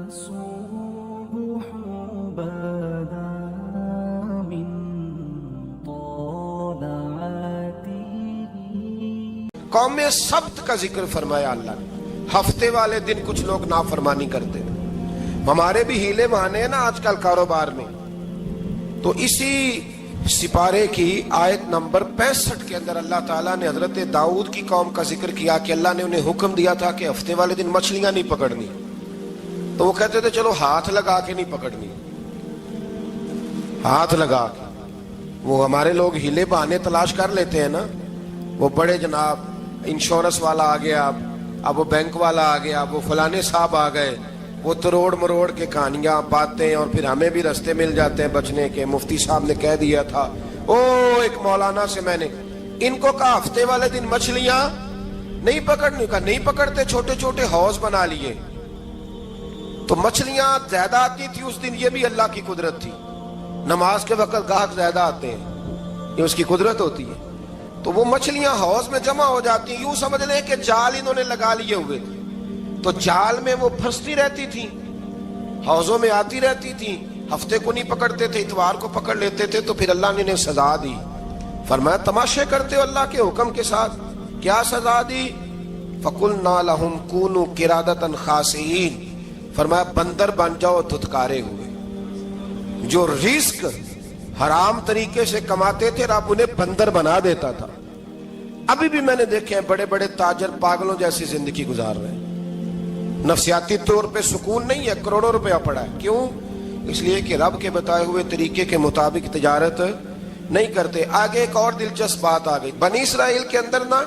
الصبح بدا من طلعته. قوم میں سبت کا ذکر فرمایا اللہ نے. ہفتے والے دن کچھ لوگ نافرمانی کرتے ہیں. ہمارے بھی ہیلے بہانے ہیں نا آج کل کاروبار میں. تو اسی سپارے کی آیت نمبر 65 کے اندر اللہ تعالیٰ نے حضرت داؤد کی قوم کا ذکر کیا کہ اللہ نے انہیں حکم دیا تھا کہ ہفتے والے دن مچھلیاں نہیں پکڑنی. تو وہ کہتے تھے چلو ہاتھ لگا کے نہیں پکڑنی, ہاتھ لگا کے. وہ ہمارے لوگ ہیلے بہانے تلاش کر لیتے ہیں نا. وہ بڑے جناب انشورنس والا آ گیا, اب وہ بینک والا آ گیا, اب وہ فلانے صاحب آ گئے, وہ تروڑ مروڑ کے کہانیاں باتیں, اور پھر ہمیں بھی رستے مل جاتے ہیں بچنے کے. مفتی صاحب نے کہہ دیا تھا ایک مولانا سے میں نے ان کو کہا ہفتے والے دن مچھلیاں نہیں پکڑنے کا. نہیں پکڑتے, چھوٹے چھوٹے حوض بنا لیے. تو مچھلیاں زیادہ آتی تھی اس دن, یہ بھی اللہ کی قدرت تھی. نماز کے وقت گاہک زیادہ آتے ہیں, یہ اس کی قدرت ہوتی ہے. تو وہ مچھلیاں حوض میں جمع ہو جاتی ہیں. یوں سمجھ لیں کہ جال انہوں نے لگا لیے ہوئے تھے, تو جال میں وہ پھنستی رہتی تھی, حوضوں میں آتی رہتی تھی. ہفتے کو نہیں پکڑتے تھے, اتوار کو پکڑ لیتے تھے. تو پھر اللہ نے انہیں سزا دی. فرمایا تماشے کرتے ہو اللہ کے حکم کے ساتھ. کیا سزا دی؟ فَقُلْنَا لَهُمْ كُونُوا قِرَادَةً خَاسِئِينَ. فرمایا بندر بن جاؤ دھتکارے ہوئے. جو رزق حرام طریقے سے کماتے تھے رب انہیں بندر بنا دیتا تھا. ابھی بھی میں نے دیکھے ہیں بڑے بڑے تاجر پاگلوں جیسی زندگی گزار رہے ہیں. نفسیاتی طور پہ سکون نہیں ہے, کروڑوں روپیہ پڑا ہے. کیوں؟ اس لیے کہ رب کے بتائے ہوئے طریقے کے مطابق تجارت نہیں کرتے. آگے ایک اور دلچسپ بات آ گئی. بنی اسرائیل کے اندر نا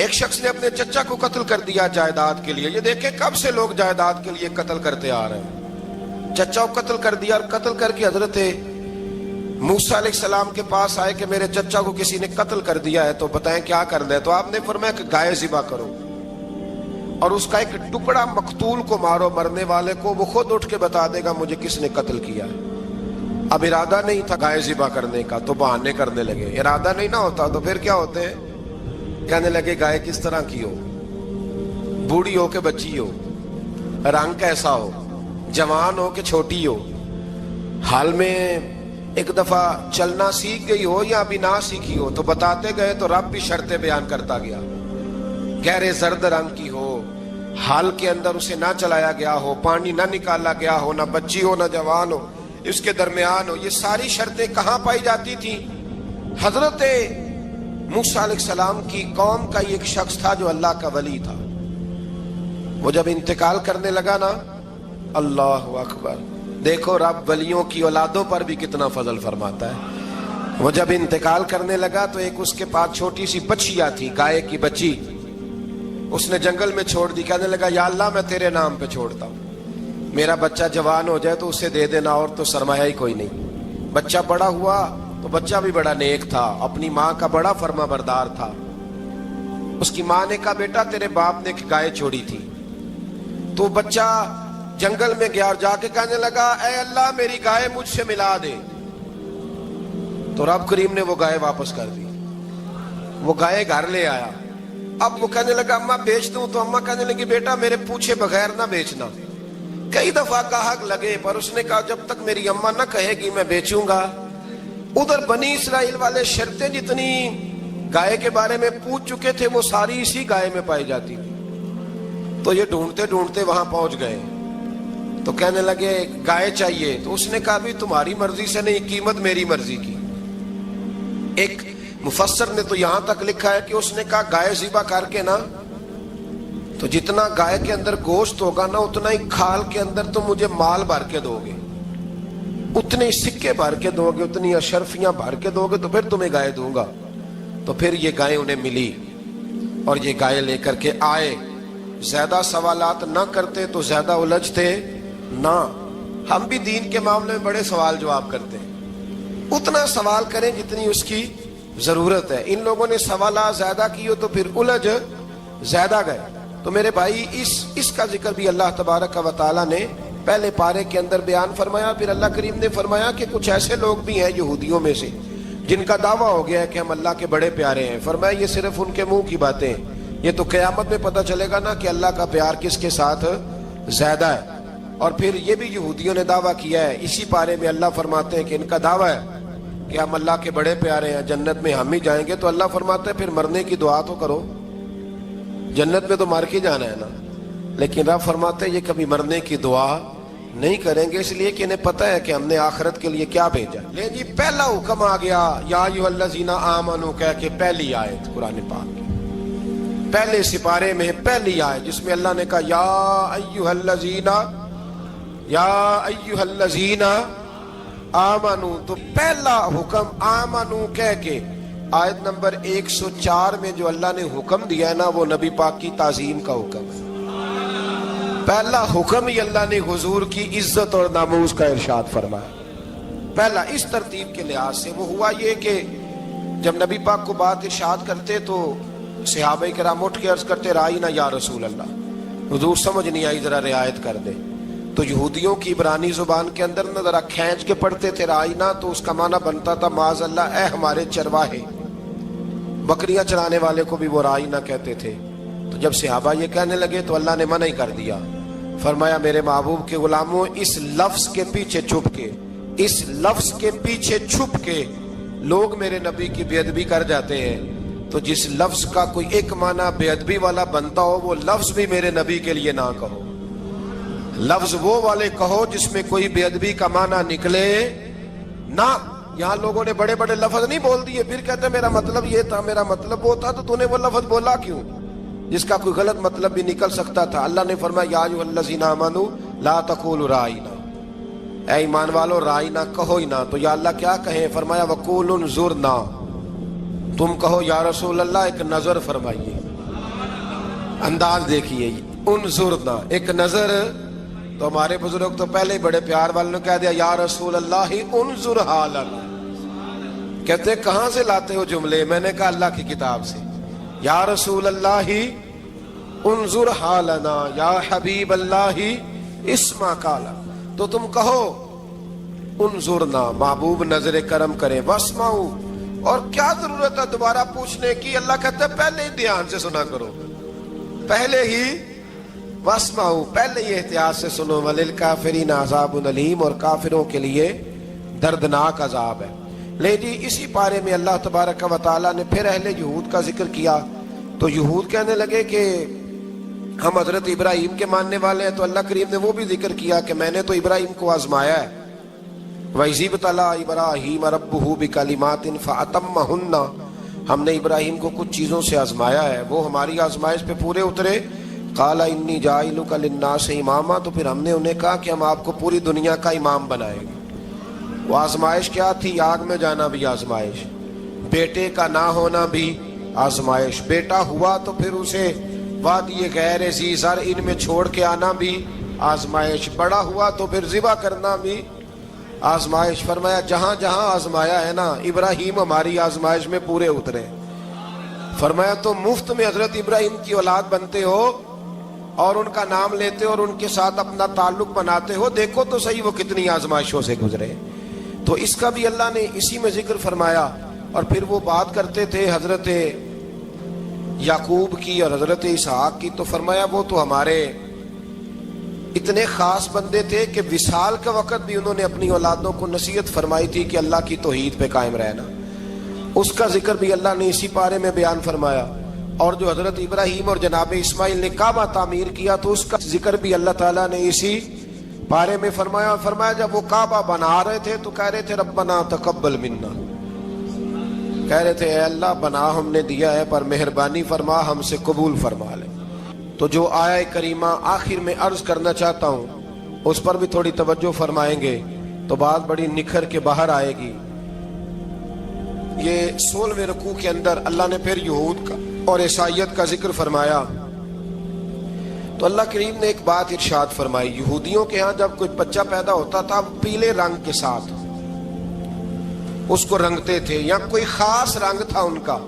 ایک شخص نے اپنے چچا کو قتل کر دیا جائیداد کے لیے. یہ دیکھیں کب سے لوگ جائیداد کے لیے قتل کرتے آ رہے ہیں. چچا کو قتل کر دیا, اور قتل کر کے حضرت موسیٰ علیہ السلام کے پاس آئے کہ میرے چچا کو کسی نے قتل کر دیا ہے, تو بتائیں کیا کرنا ہے. تو آپ نے فرمایا کہ گائے ذبح کرو, اور اس کا ایک ٹکڑا مقتول کو مارو, مرنے والے کو. وہ خود اٹھ کے بتا دے گا مجھے کس نے قتل کیا. اب ارادہ نہیں تھا گائے ذبح کرنے کا, تو بہانے کرنے لگے. ارادہ نہیں نہ ہوتا تو پھر کیا ہوتے ہیں, کہنے لگے گائے کس طرح کی ہو, بوڑھی ہو کہ بچی ہو, رنگ کیسا ہو, جوان ہو کہ چھوٹی ہو, حال میں ایک دفعہ چلنا سیکھ گئی ہو یا ابھی نہ سیکھی ہو. تو بتاتے گئے تو رب بھی شرطیں بیان کرتا گیا. گہرے زرد رنگ کی ہو, حال کے اندر اسے نہ چلایا گیا ہو, پانی نہ نکالا گیا ہو, نہ بچی ہو نہ جوان ہو, اس کے درمیان ہو. یہ ساری شرطیں کہاں پائی جاتی تھی؟ حضرت موسیٰ علیہ السلام کی قوم کا ایک شخص تھا جو اللہ کا ولی تھا. وہ جب انتقال کرنے لگا نا, اللہ اکبر, دیکھو رب ولیوں کی اولادوں پر بھی کتنا فضل فرماتا ہے. وہ جب انتقال کرنے لگا تو ایک اس کے پاس چھوٹی سی بچیا تھی, گائے کی بچی. اس نے جنگل میں چھوڑ دی. کہنے لگا یا اللہ میں تیرے نام پہ چھوڑتا ہوں, میرا بچہ جوان ہو جائے تو اسے دے دینا, اور تو سرمایہ ہی کوئی نہیں. بچہ بڑا ہوا تو بچہ بھی بڑا نیک تھا, اپنی ماں کا بڑا فرما بردار تھا. اس کی ماں نے کہا بیٹا تیرے باپ نے ایک گائے چھوڑی تھی. تو بچہ جنگل میں گیا اور جا کے کہنے لگا اے اللہ میری گائے مجھ سے ملا دے. تو رب کریم نے وہ گائے واپس کر دی. وہ گائے گھر لے آیا. اب وہ کہنے لگا اماں بیچ دوں. تو اماں کہنے لگی بیٹا میرے پوچھے بغیر نہ بیچنا. کئی دفعہ گاہک لگے, پر اس نے کہا جب تک میری اماں نہ کہے گی میں بیچوں گا. ادھر بنی اسرائیل والے شرطیں جتنی گائے کے بارے میں پوچھ چکے تھے وہ ساری اسی گائے میں پائی جاتی تھی. تو یہ ڈھونڈتے ڈھونڈتے وہاں پہنچ گئے. تو کہنے لگے گائے چاہیے. تو اس نے کہا بھی تمہاری مرضی سے نہیں, قیمت میری مرضی کی. ایک مفسر نے تو یہاں تک لکھا ہے کہ اس نے کہا گائے ذبح کر کے نا, تو جتنا گائے کے اندر گوشت ہوگا نا اتنا ہی کھال کے اندر تو مجھے مال بھر کے دو گے, اتنے سکے بھر کے دو گے, اتنی اشرفیاں بھر کے دو گے, تو پھر تمہیں گائے دوں گا. تو پھر یہ گائے انہیں ملی اور یہ گائے لے کر کے آئے. زیادہ سوالات نہ کرتے تو زیادہ الجھتے نہ. ہم بھی دین کے معاملے میں بڑے سوال جواب کرتے ہیں. اتنا سوال کریں جتنی اس کی ضرورت ہے. ان لوگوں نے سوالات زیادہ کیے تو پھر الجھ زیادہ گئے. تو میرے بھائی اس کا ذکر بھی اللہ تبارک و تعالیٰ نے پہلے پارے کے اندر بیان فرمایا. پھر اللہ کریم نے فرمایا کہ کچھ ایسے لوگ بھی ہیں یہودیوں میں سے جن کا دعویٰ ہو گیا ہے کہ ہم اللہ کے بڑے پیارے ہیں. فرمایا یہ صرف ان کے منہ کی باتیں ہیں, یہ تو قیامت میں پتہ چلے گا نا کہ اللہ کا پیار کس کے ساتھ زیادہ ہے. اور پھر یہ بھی یہودیوں نے دعویٰ کیا ہے اسی پارے میں. اللہ فرماتے ہیں کہ ان کا دعویٰ ہے کہ ہم اللہ کے بڑے پیارے ہیں, جنت میں ہم ہی جائیں گے. تو اللہ فرماتے ہیں پھر مرنے کی دعا تو کرو, جنت میں تو مر کے جانا ہے نا. لیکن رب فرماتے ہیں یہ کبھی مرنے کی دعا نہیں کریں گے, اس لیے کہ انہیں پتہ ہے کہ ہم نے آخرت کے لیے کیا بھیجا. لے جی پہلا حکم آ گیا یا ایھا الذین آمنوا کہہ کے, پہلی آیت قرآن پاک کی پہلے سپارے میں پہلی آیت جس میں اللہ نے کہا یا ایھا الذین آمنوا. تو پہلا حکم آمنوا کہہ کے آیت نمبر 104 میں جو اللہ نے حکم دیا ہے نا وہ نبی پاک کی تعظیم کا حکم ہے. پہلا حکم ہی اللہ نے حضور کی عزت اور ناموس کا ارشاد فرمایا. پہلا اس ترتیب کے لحاظ سے وہ ہوا یہ کہ جب نبی پاک کو بات ارشاد کرتے تو صحابہ کرام اٹھ کے عرض کرتے رائینا یا رسول اللہ, حضور سمجھ نہیں آئی ذرا رعایت کر دے. تو یہودیوں کی عبرانی زبان کے اندر نہ ذرا کھینچ کے پڑھتے تھے رائینا, تو اس کا معنی بنتا تھا معاذ اللہ اے ہمارے چرواہے. بکریاں چرانے والے کو بھی وہ رائینا کہتے تھے. تو جب صحابہ یہ کہنے لگے تو اللہ نے منع ہی کر دیا. فرمایا میرے محبوب کے غلاموں اس لفظ کے پیچھے چھپ کے, اس لفظ کے پیچھے چھپ کے لوگ میرے نبی کی بے ادبی کر جاتے ہیں. تو جس لفظ کا کوئی ایک معنی بے ادبی والا بنتا ہو وہ لفظ بھی میرے نبی کے لیے نہ کہو. لفظ وہ والے کہو جس میں کوئی بے ادبی کا معنی نکلے نہ. یہاں لوگوں نے بڑے بڑے لفظ نہیں بول دیے پھر کہتے میرا مطلب یہ تھا, میرا مطلب وہ تھا. تو تو نے وہ لفظ بولا کیوں جس کا کوئی غلط مطلب بھی نکل سکتا تھا. اللہ نے فرمایا یا ایھا الذین آمنوا لا تقولوا رائینا, اے ایمان والو رائینا کہو ہی نہ. تو یا اللہ کیا کہیں؟ فرمایا وقولوا انظرنا, تم کہو یا رسول اللہ ایک نظر فرمائیے. انداز دیکھیے انظرنا ایک نظر. تو ہمارے بزرگ تو پہلے ہی بڑے پیار والوں نے کہہ دیا یا رسول اللہ انظر حالنا. کہتے کہاں سے لاتے ہو جملے؟ میں نے کہا اللہ کی کتاب سے. یا رسول اللہ انظر حالنا یا حبیب اللہ اسمع قالا. تو تم کہو انظرنا, محبوب نظر کرم کرے, واسمعوا, اور کیا ضرورت ہے دوبارہ پوچھنے کی؟ اللہ کہتا ہے پہلے ہی دھیان سے سنا کرو, پہلے ہی واسمعوا, پہلے ہی احتیاط سے سنو. وللکافرین عذاب علیم, اور کافروں کے لیے دردناک عذاب ہے. لے جی اسی پارے میں اللہ تبارک و تعالیٰ نے پھر اہل یہود کا ذکر کیا. تو یہود کہنے لگے کہ ہم حضرت ابراہیم کے ماننے والے ہیں. تو اللہ کریم نے وہ بھی ذکر کیا کہ میں نے تو ابراہیم کو آزمایا ہے. وَإِذِ ابْتَلَىٰ إِبْرَاهِيمَ رَبُّهُ بِكَلِمَاتٍ فَأَتَمَّهُنَّ, ہم نے ابراہیم کو کچھ چیزوں سے آزمایا ہے, وہ ہماری آزمائش پہ پورے اترے. قَالَ إِنِّي جَاعِلُكَ لِلنَّاسِ إِمَامًا, تو پھر ہم نے انہیں کہا کہ ہم آپ کو پوری دنیا کا امام بنائیں گے. وہ آزمائش کیا تھی؟ آگ میں جانا بھی آزمائش, بیٹے کا نہ ہونا بھی آزمائش, بیٹا ہوا تو پھر اسے وادی غیر ذی زرع ان میں چھوڑ کے آنا بھی آزمائش, بڑا ہوا تو پھر ذبح کرنا بھی آزمائش. فرمایا جہاں جہاں آزمایا ہے نا ابراہیم ہماری آزمائش میں پورے اترے. فرمایا تو مفت میں حضرت ابراہیم کی اولاد بنتے ہو اور ان کا نام لیتے ہو اور ان کے ساتھ اپنا تعلق بناتے ہو, دیکھو تو صحیح وہ کتنی آزمائشوں سے گزرے. تو اس کا بھی اللہ نے اسی میں ذکر فرمایا. اور پھر وہ بات کرتے تھے حضرت یعقوب کی اور حضرت اسحاق کی. تو فرمایا وہ تو ہمارے اتنے خاص بندے تھے کہ وصال کا وقت بھی انہوں نے اپنی اولادوں کو نصیحت فرمائی تھی کہ اللہ کی توحید پہ قائم رہنا. اس کا ذکر بھی اللہ نے اسی پارے میں بیان فرمایا. اور جو حضرت ابراہیم اور جناب اسماعیل نے کعبہ تعمیر کیا تو اس کا ذکر بھی اللہ تعالیٰ نے اسی پارے میں فرمایا. فرمایا جب وہ کعبہ بنا رہے تھے تو کہہ رہے تھے ربنا تقبل منا, کہہ رہے تھے اے اللہ بنا ہم نے دیا ہے پر مہربانی فرما ہم سے قبول فرما لے. تو جو آیہ کریمہ آخر میں عرض کرنا چاہتا ہوں اس پر بھی تھوڑی توجہ فرمائیں گے تو بات بڑی نکھر کے باہر آئے گی. یہ 16ویں رکوع کے اندر اللہ نے پھر یہود کا اور عیسائیت کا ذکر فرمایا. تو اللہ کریم نے ایک بات ارشاد فرمائی. یہودیوں کے ہاں جب کوئی بچہ پیدا ہوتا تھا پیلے رنگ کے ساتھ اس کو رنگتے تھے, یا کوئی خاص رنگ تھا ان کا.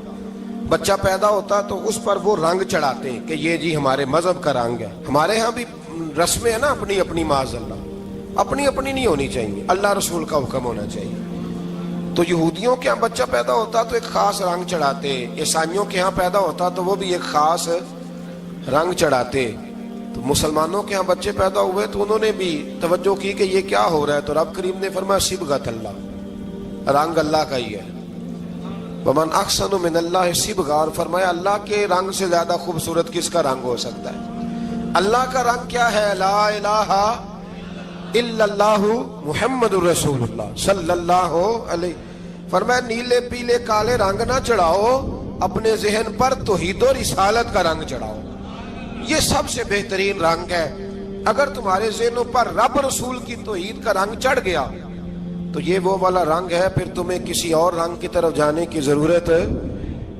بچہ پیدا ہوتا تو اس پر وہ رنگ چڑھاتے کہ یہ جی ہمارے مذہب کا رنگ ہے. ہمارے ہاں بھی رسمیں ہیں نا اپنی اپنی, معاذ اللہ اپنی اپنی نہیں ہونی چاہیے, اللہ رسول کا حکم ہونا چاہیے. تو یہودیوں کے ہاں بچہ پیدا ہوتا تو ایک خاص رنگ چڑھاتے, عیسائیوں کے ہاں پیدا ہوتا تو وہ بھی ایک خاص رنگ چڑھاتے. تو مسلمانوں کے ہاں بچے پیدا ہوئے تو انہوں نے بھی توجہ کی کہ یہ کیا ہو رہا ہے، تو رب کریم نے فرمایا صبغۃ اللہ، رنگ اللہ کا ہی ہے، ومن احسن من اللہ صبغہ، اور فرمایا اللہ کے رنگ سے زیادہ خوبصورت کس کا رنگ ہو سکتا ہے؟ اللہ کا رنگ کیا ہے؟ لا الہ الا اللہ محمد الرسول اللہ صلی اللہ علیہ، فرمایا نیلے پیلے کالے رنگ نہ چڑھاؤ، اپنے ذہن پر توحید و رسالت کا رنگ چڑھاؤ، یہ سب سے بہترین رنگ ہے۔ اگر تمہارے ذہنوں پر رب رسول کی توحید کا رنگ چڑھ گیا تو یہ وہ والا رنگ ہے، پھر تمہیں کسی اور رنگ کی طرف جانے کی ضرورت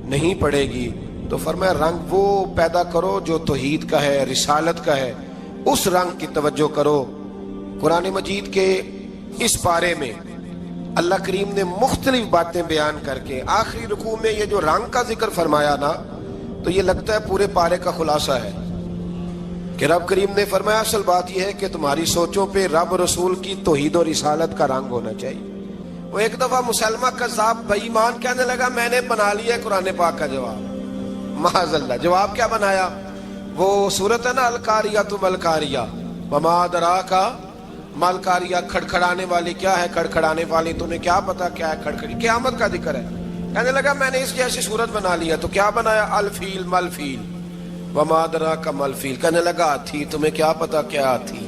نہیں پڑے گی۔ تو فرمایا رنگ وہ پیدا کرو جو توحید کا ہے، رسالت کا ہے، اس رنگ کی توجہ کرو۔ قرآن مجید کے اس پارے میں اللہ کریم نے مختلف باتیں بیان کر کے آخری رکوع میں یہ جو رنگ کا ذکر فرمایا نا، تو یہ لگتا ہے پورے پارے کا خلاصہ ہے کہ رب کریم نے فرمایا اصل بات یہ ہے کہ تمہاری سوچوں پہ رب رسول کی توحید و رسالت کا رنگ ہونا چاہیے۔ وہ ایک دفعہ مسلمہ کذاب بے ایمان کہنے لگا میں نے بنا لیا قرآن پاک کا جواب، معاذ اللہ۔ جواب کیا بنایا؟ وہ سورت ہے نا القاریہ تو ملکاریہ، وما ادراک مالکاریہ، کھڑکھڑانے والی کیا ہے؟ کھڑکھڑانے والی تمہیں کیا پتا کیا ہے؟ کھڑکھڑی قیامت کا ذکر ہے۔ کہنے لگا میں نے اس جیسی صورت بنا لیا، تو کیا بنایا؟ الفیل ملفیل، وما ادراک ملفیل۔ کہنے لگا ہاتھی، تمہیں کیا پتا کیا ہاتھی؟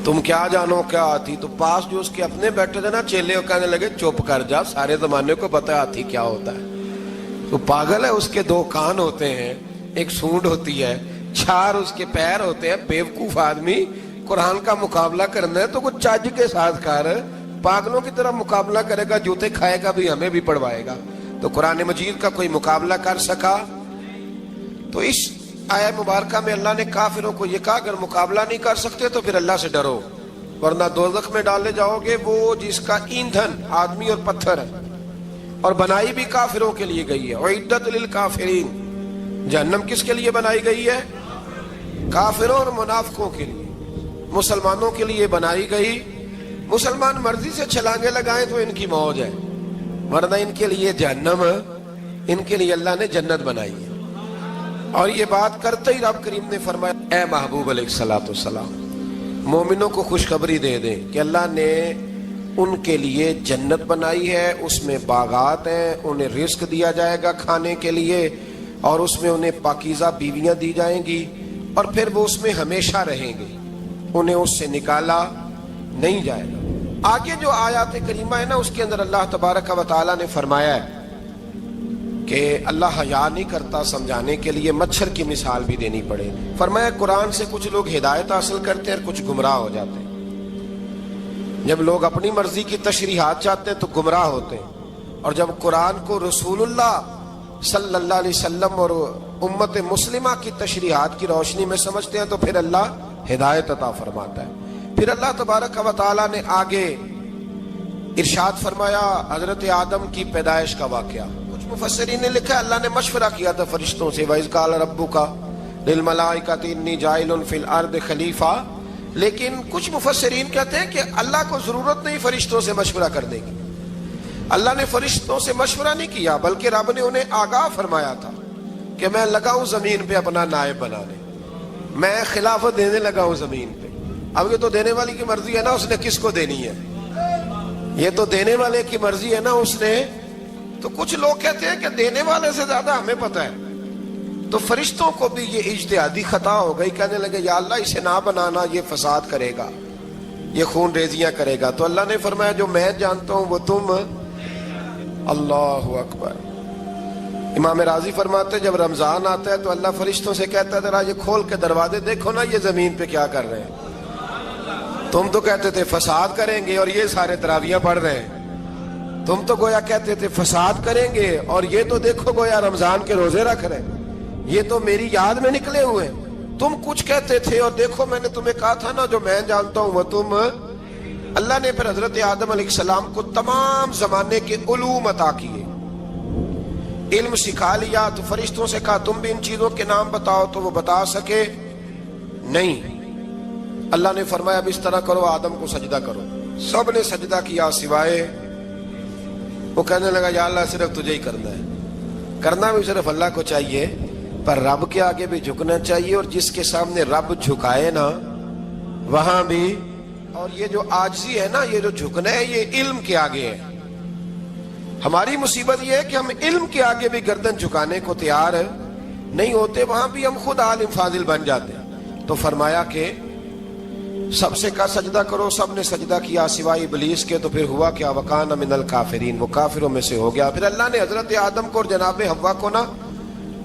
تم کیا جانو کیا ہاتھی؟ تو پاس جو اس کے اپنے بیٹھے تھے نا چیلے، وہ کہنے لگے چپ کر جا، سارے زمانے کو پتا ہے ہاتھی کیا ہوتا ہے۔ تو پاگل ہے، اس کے دو کان ہوتے ہیں، ایک سونڈ ہوتی ہے، چار اس کے پیر ہوتے ہیں۔ بیوقوف آدمی قرآن کا مقابلہ کرنا ہے تو کچھ چج کے ساتھ کر، پاگلوں کی طرح مقابلہ کرے گا، جوتے کھائے گا بھی، ہمیں بھی پڑھوائے گا۔ تو قرآن مجید کا کوئی مقابلہ کر سکا؟ تو اس آیہ مبارکہ میں اللہ نے کافروں کو یہ کہا اگر مقابلہ نہیں کر سکتے تو پھر اللہ سے ڈرو، ورنہ دوزخ میں ڈالے جاؤ گے، وہ جس کا ایندھن آدمی اور پتھر ہے، اور بنائی بھی کافروں کے لیے گئی ہے۔ اعدت للکافرین، جہنم کس کے لیے بنائی گئی ہے؟ کافروں اور منافقوں کے لیے۔ مسلمانوں کے لیے بنائی گئی، مسلمان مرضی سے چھلانگے لگائیں تو ان کی موج ہے، ورنہ ان کے لیے جہنم، ان کے لیے اللہ نے جنت بنائی ہے۔ اور یہ بات کرتے ہی رب کریم نے فرمایا اے محبوب علیہ الصلوۃ والسلام، مومنوں کو خوشخبری دے دیں کہ اللہ نے ان کے لیے جنت بنائی ہے، اس میں باغات ہیں، انہیں رزق دیا جائے گا کھانے کے لیے، اور اس میں انہیں پاکیزہ بیویاں دی جائیں گی، اور پھر وہ اس میں ہمیشہ رہیں گے، انہیں اس سے نکالا نہیں جائے گا۔ آگے جو آیات کریمہ ہے نا، اس کے اندر اللہ تبارک و تعالیٰ نے فرمایا ہے کہ اللہ حیا نہیں کرتا، سمجھانے کے لیے مچھر کی مثال بھی دینی پڑے۔ فرمایا قرآن سے کچھ لوگ ہدایت حاصل کرتے ہیں اور کچھ گمراہ ہو جاتے ہیں۔ جب لوگ اپنی مرضی کی تشریحات چاہتے ہیں تو گمراہ ہوتے ہیں، اور جب قرآن کو رسول اللہ صلی اللہ علیہ وسلم اور امت مسلمہ کی تشریحات کی روشنی میں سمجھتے ہیں تو پھر اللہ ہدایت عطا فرماتا ہے۔ پھر اللہ تبارک و تعالیٰ نے آگے ارشاد فرمایا حضرت آدم کی پیدائش کا واقعہ۔ کچھ مفسرین نے لکھا اللہ نے مشورہ کیا تھا فرشتوں سے، وَإِذْ قَالَ رَبُّكَ لِلْمَلَائِكَةِ إِنِّي جَاعِلٌ فِي الْأَرْضِ خَلِيفَةً، لیکن کچھ مفسرین کہتے ہیں کہ اللہ کو ضرورت نہیں فرشتوں سے مشورہ کرنے کی، اللہ نے فرشتوں سے مشورہ نہیں کیا، بلکہ رب نے انہیں آگاہ فرمایا تھا کہ میں لگا ہوں زمین پہ اپنا نائب بنانے، میں خلافت دینے لگا ہوں زمین پہ۔ اب یہ تو دینے والی کی مرضی ہے نا، اس نے کس کو دینی ہے، یہ تو دینے والے کی مرضی ہے نا اس نے۔ تو کچھ لوگ کہتے ہیں کہ دینے والے سے زیادہ ہمیں پتہ ہے، تو فرشتوں کو بھی یہ اجتہادی خطا ہو گئی، کہنے لگے یا اللہ اسے نہ بنانا، یہ فساد کرے گا، یہ خون ریزیاں کرے گا۔ تو اللہ نے فرمایا جو میں جانتا ہوں وہ تم، اللہ اکبر۔ امام راضی فرماتے جب رمضان آتا ہے تو اللہ فرشتوں سے کہتا ہے ذرا یہ کھول کے دروازے دیکھو نا یہ زمین پہ کیا کر رہے ہیں، تم تو کہتے تھے فساد کریں گے اور یہ سارے تراویحیں پڑھ رہے ہیں، تم تو گویا کہتے تھے فساد کریں گے اور یہ تو دیکھو گویا رمضان کے روزے رکھ رہے ہیں، یہ تو میری یاد میں نکلے ہوئے ہیں، تم کچھ کہتے تھے اور دیکھو میں نے تمہیں کہا تھا نا جو میں جانتا ہوں وہ تم۔ اللہ نے پھر حضرت آدم علیہ السلام کو تمام زمانے کے علوم عطا کیے، علم سکھا لیا، تو فرشتوں سے کہا تم بھی ان چیزوں کے نام بتاؤ، تو وہ بتا سکے نہیں۔ اللہ نے فرمایا اب اس طرح کرو آدم کو سجدہ کرو، سب نے سجدہ کیا سوائے، وہ کہنے لگا یا اللہ صرف تجھے ہی کرنا ہے، کرنا بھی صرف اللہ کو چاہیے، پر رب کے آگے بھی جھکنا چاہیے، اور جس کے سامنے رب جھکائے نا وہاں بھی۔ اور یہ جو عاجزی ہے نا، یہ جو جھکنا ہے، یہ علم کے آگے ہے۔ ہماری مصیبت یہ ہے کہ ہم علم کے آگے بھی گردن جھکانے کو تیار نہیں ہوتے، وہاں بھی ہم خود عالم فاضل بن جاتے ہیں۔ تو فرمایا کہ سب سے کا سجدہ کرو، سب نے سجدہ کیا سوائے ابلیس کے، تو پھر ہوا کیا؟ وَكَانَ مِنَ الْكَافِرِينَ، وہ کافروں میں سے ہو گیا۔ پھر اللہ نے حضرت آدم کو اور جناب حوا کو نا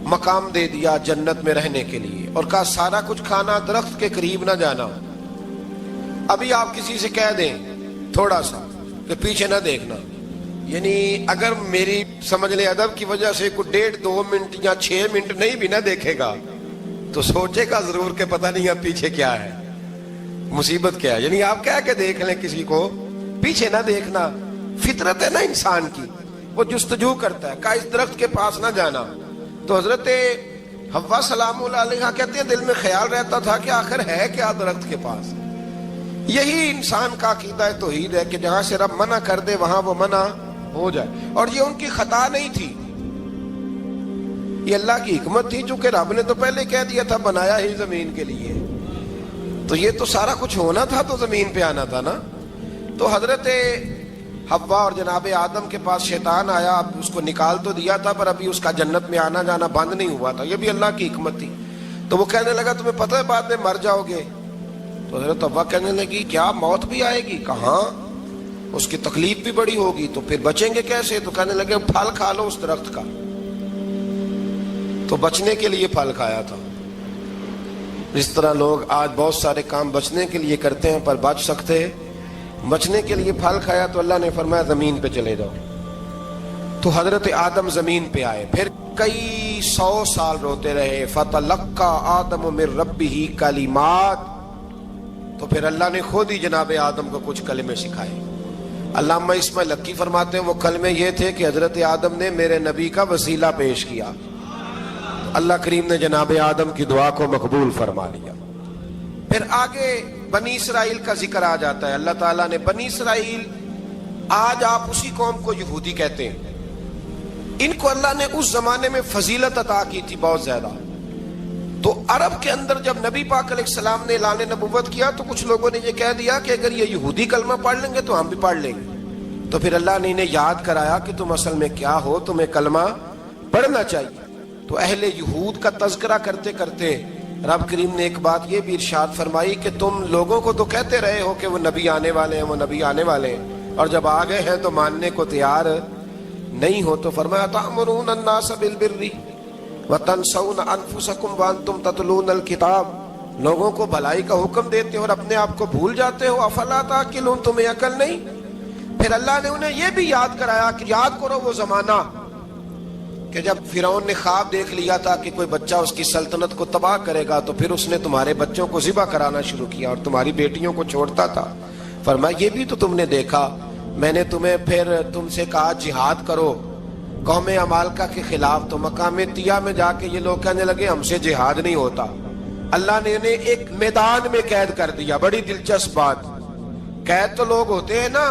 مقام دے دیا جنت میں رہنے کے لیے، اور کہا سارا کچھ کھانا، درخت کے قریب نہ جانا۔ ابھی آپ کسی سے کہہ دیں تھوڑا سا کہ پیچھے نہ دیکھنا، یعنی اگر میری سمجھ لیں ادب کی وجہ سے کوئی 1.5-2 منٹ یا 6 منٹ نہیں بھی نہ دیکھے گا تو سوچے گا ضرور کہ پتہ نہیں اب پیچھے کیا ہے، مصیبت کیا ہے۔ یعنی آپ کہہ کے دیکھ لیں کسی کو، پیچھے نہ دیکھنا، فطرت ہے نا انسان کی، وہ جستجو کرتا ہے، کہا اس درخت کے پاس نہ جانا۔ تو حضرت حوا سلام اللہ علیہ کہتے ہیں دل میں خیال رہتا تھا کہ آخر ہے کیا درخت کے پاس۔ یہی انسان کا عقیدہ توحید ہے کہ جہاں سے رب منع کر دے وہاں وہ منع ہو جائے، اور یہ ان کی خطا نہیں تھی، یہ اللہ کی حکمت تھی، چونکہ رب نے تو پہلے کہہ دیا تھا بنایا ہی زمین کے لیے، تو یہ تو سارا کچھ ہونا تھا تو زمین پہ آنا تھا نا۔ تو حضرت حوا اور جناب آدم کے پاس شیطان آیا، اب اس کو نکال تو دیا تھا پر ابھی اس کا جنت میں آنا جانا بند نہیں ہوا تھا، یہ بھی اللہ کی حکمت تھی۔ تو وہ کہنے لگا تمہیں پتہ ہے بعد میں مر جاؤ گے؟ تو حضرت حوا کہنے لگی کیا موت بھی آئے گی؟ کہاں، اس کی تکلیف بھی بڑی ہوگی، تو پھر بچیں گے کیسے؟ تو کہنے لگے پھل کھا لو اس درخت کا، تو بچنے کے لیے پھل کھایا تھا۔ اس طرح لوگ آج بہت سارے کام بچنے کے لیے کرتے ہیں پر بچ سکتے، بچنے کے لیے پھل کھایا تو اللہ نے فرمایا زمین پہ چلے جاؤ۔ تو حضرت آدم زمین پہ آئے، پھر کئی 100 سال روتے رہے۔ فَتَلَقَّى آدَمُ مِن رَبِّهِ کَلِمَاتٍ، تو پھر اللہ نے خود ہی جناب آدم کو کچھ کلمے سکھائے۔ علامہ اسماعیل حقی فرماتے ہیں وہ کلمے یہ تھے کہ حضرت آدم نے میرے نبی کا وسیلہ پیش کیا، اللہ کریم نے جناب آدم کی دعا کو مقبول فرما لیا۔ پھر آگے بنی اسرائیل کا ذکر آ جاتا ہے۔ اللہ تعالیٰ نے بنی اسرائیل، آج آپ اسی قوم کو یہودی کہتے ہیں، ان کو اللہ نے اس زمانے میں فضیلت عطا کی تھی بہت زیادہ۔ تو عرب کے اندر جب نبی پاک علیہ السلام نے اعلان نبوت کیا تو کچھ لوگوں نے یہ کہہ دیا کہ اگر یہ یہودی کلمہ پڑھ لیں گے تو ہم بھی پڑھ لیں گے۔ تو پھر اللہ نے انہیں یاد کرایا کہ تم اصل میں کیا ہو، تمہیں کلمہ پڑھنا چاہیے۔ تو اہل یہود کا تذکرہ کرتے کرتے رب کریم نے ایک بات یہ بھی ارشاد فرمائی کہ تم لوگوں کو تو کہتے رہے ہو کہ وہ نبی آنے والے ہیں، وہ نبی آنے والے ہیں، اور جب آ گئے ہیں تو ماننے کو تیار نہیں ہو۔ تو فرمایا تأمرون الناس بالبر وتنسون انفسکم وانتم تتلون الکتاب، لوگوں کو بھلائی کا حکم دیتے ہو اور اپنے آپ کو بھول جاتے ہو، افلا تعقلون، تمہیں عقل نہیں؟ پھر اللہ نے انہیں یہ بھی یاد کرایا کہ یاد کرو وہ زمانہ کہ جب فرعون نے خواب دیکھ لیا تھا کہ کوئی بچہ اس کی سلطنت کو تباہ کرے گا، تو پھر اس نے تمہارے بچوں کو ذبح کرانا شروع کیا اور تمہاری بیٹیوں کو چھوڑتا تھا۔ فرمایا یہ بھی تو تم نے دیکھا، میں نے تمہیں پھر تم سے کہا جہاد کرو قوم عمالقہ کے خلاف، تو مقام طیہ میں جا کے یہ لوگ کہنے لگے ہم سے جہاد نہیں ہوتا۔ اللہ نے انہیں ایک میدان میں قید کر دیا۔ بڑی دلچسپ بات، قید تو لوگ ہوتے ہیں نا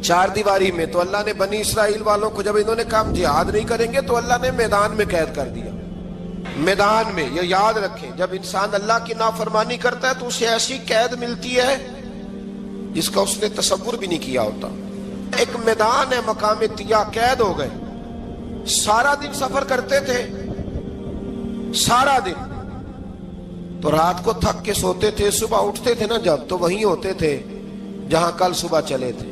چار دیواری میں، تو اللہ نے بنی اسرائیل والوں کو جب انہوں نے کہا ہم جہاد نہیں کریں گے تو اللہ نے میدان میں قید کر دیا۔ میدان میں، یہ یاد رکھیں، جب انسان اللہ کی نافرمانی کرتا ہے تو اسے ایسی قید ملتی ہے جس کا اس نے تصور بھی نہیں کیا ہوتا۔ ایک میدان ہے مقام طیہ، قید ہو گئے، سارا دن سفر کرتے تھے، سارا دن، تو رات کو تھک کے سوتے تھے، صبح اٹھتے تھے نا جب، تو وہیں ہوتے تھے جہاں کل صبح چلے تھے۔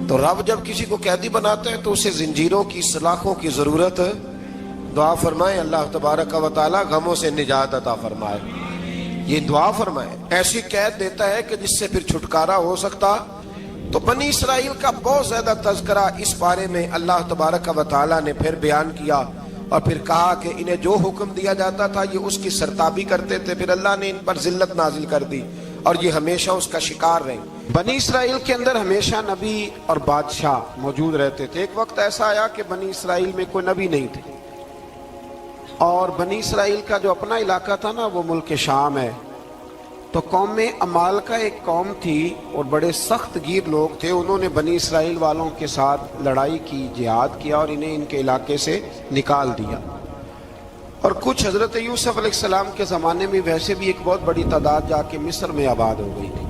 تو رب جب کسی کو قیدی بناتا ہے تو اسے زنجیروں کی، سلاخوں کی ضرورت، دعا فرمائے اللہ تبارک و تعالی غموں سے نجات عطا فرمائے، یہ دعا فرمائے، ایسی قید دیتا ہے کہ جس سے پھر چھٹکارا ہو سکتا۔ تو بنی اسرائیل کا بہت زیادہ تذکرہ اس بارے میں اللہ تبارک و تعالی نے پھر بیان کیا، اور پھر کہا کہ انہیں جو حکم دیا جاتا تھا یہ اس کی سرتابی کرتے تھے، پھر اللہ نے ان پر ذلت نازل کر دی اور یہ ہمیشہ اس کا شکار رہے۔ بنی اسرائیل کے اندر ہمیشہ نبی اور بادشاہ موجود رہتے تھے۔ ایک وقت ایسا آیا کہ بنی اسرائیل میں کوئی نبی نہیں تھے، اور بنی اسرائیل کا جو اپنا علاقہ تھا نا وہ ملک شام ہے، تو قوم عمالقہ ایک قوم تھی اور بڑے سخت گیر لوگ تھے، انہوں نے بنی اسرائیل والوں کے ساتھ لڑائی کی، جہاد کیا اور انہیں ان کے علاقے سے نکال دیا۔ اور کچھ حضرت یوسف علیہ السلام کے زمانے میں ویسے بھی ایک بہت بڑی تعداد جا کے مصر میں آباد ہو گئی تھی۔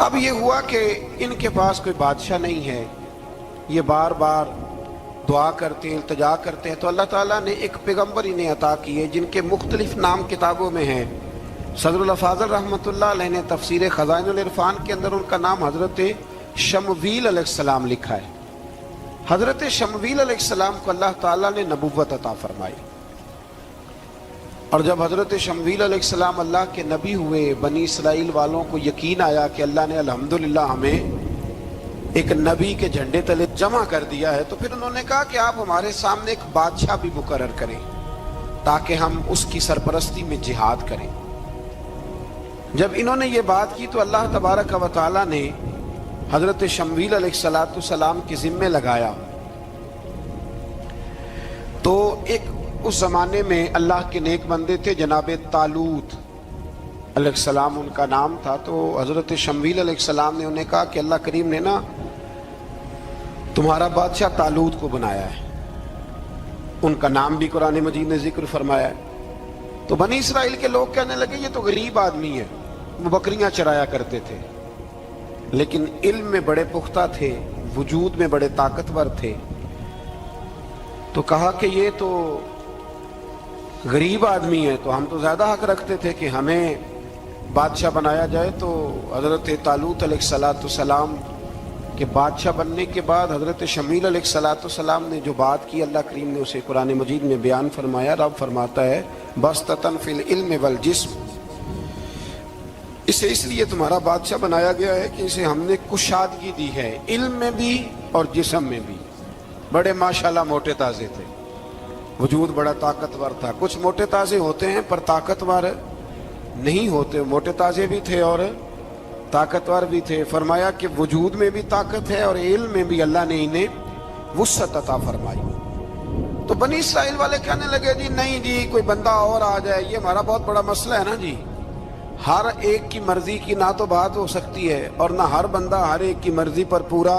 اب یہ ہوا کہ ان کے پاس کوئی بادشاہ نہیں ہے، یہ بار بار دعا کرتے ہیں، التجا کرتے ہیں، تو اللہ تعالیٰ نے ایک پیغمبر انہیں عطا کیے جن کے مختلف نام کتابوں میں ہیں۔ صدر الافاضل رحمۃ اللہ علیہ نے تفسیر خزائن العرفان کے اندر ان کا نام حضرت شمویل علیہ السلام لکھا ہے۔ حضرت شمویل علیہ السلام کو اللہ تعالیٰ نے نبوت عطا فرمائی، اور جب حضرت شمویل علیہ السلام اللہ کے نبی ہوئے، بنی اسرائیل والوں کو یقین آیا کہ اللہ نے الحمدللہ ہمیں ایک نبی کے جھنڈے تلے جمع کر دیا ہے، تو پھر انہوں نے کہا کہ آپ ہمارے سامنے ایک بادشاہ بھی مقرر کریں تاکہ ہم اس کی سرپرستی میں جہاد کریں۔ جب انہوں نے یہ بات کی تو اللہ تبارک و تعالیٰ نے حضرت شمویل علیہ السلام کے ذمے لگایا۔ تو ایک اس زمانے میں اللہ کے نیک بندے تھے، جناب طالوت علیہ السلام ان کا نام تھا۔ تو حضرت شمویل علیہ السلام نے انہیں کہا کہ اللہ کریم نے نا تمہارا بادشاہ طالوت کو بنایا ہے، ان کا نام بھی قرآن مجید نے ذکر فرمایا ہے۔ تو بنی اسرائیل کے لوگ کہنے لگے یہ تو غریب آدمی ہے، وہ بکریاں چرایا کرتے تھے، لیکن علم میں بڑے پختہ تھے، وجود میں بڑے طاقتور تھے۔ تو کہا کہ یہ تو غریب آدمی ہے، تو ہم تو زیادہ حق رکھتے تھے کہ ہمیں بادشاہ بنایا جائے۔ تو حضرت طالوت علیہ السلام کے بادشاہ بننے کے بعد حضرت شمویل علیہ السلام نے جو بات کی، اللہ کریم نے اسے قرآن مجید میں بیان فرمایا۔ رب فرماتا ہے بسطۃ فی العلم والجسم، اسے اس لیے تمہارا بادشاہ بنایا گیا ہے کہ اسے ہم نے کشادگی دی ہے، علم میں بھی اور جسم میں بھی۔ بڑے ماشاءاللہ موٹے تازے تھے، وجود بڑا طاقتور تھا۔ کچھ موٹے تازے ہوتے ہیں پر طاقتور نہیں ہوتے، موٹے تازے بھی تھے اور طاقتور بھی تھے۔ فرمایا کہ وجود میں بھی طاقت ہے اور علم میں بھی اللہ نے انہیں وسعت عطا فرمائی۔ تو بنی اسرائیل والے کہنے لگے جی نہیں جی کوئی بندہ اور آ جائے، یہ ہمارا بہت بڑا مسئلہ ہے نا جی، ہر ایک کی مرضی کی نہ تو بات ہو سکتی ہے اور نہ ہر بندہ ہر ایک کی مرضی پر پورا۔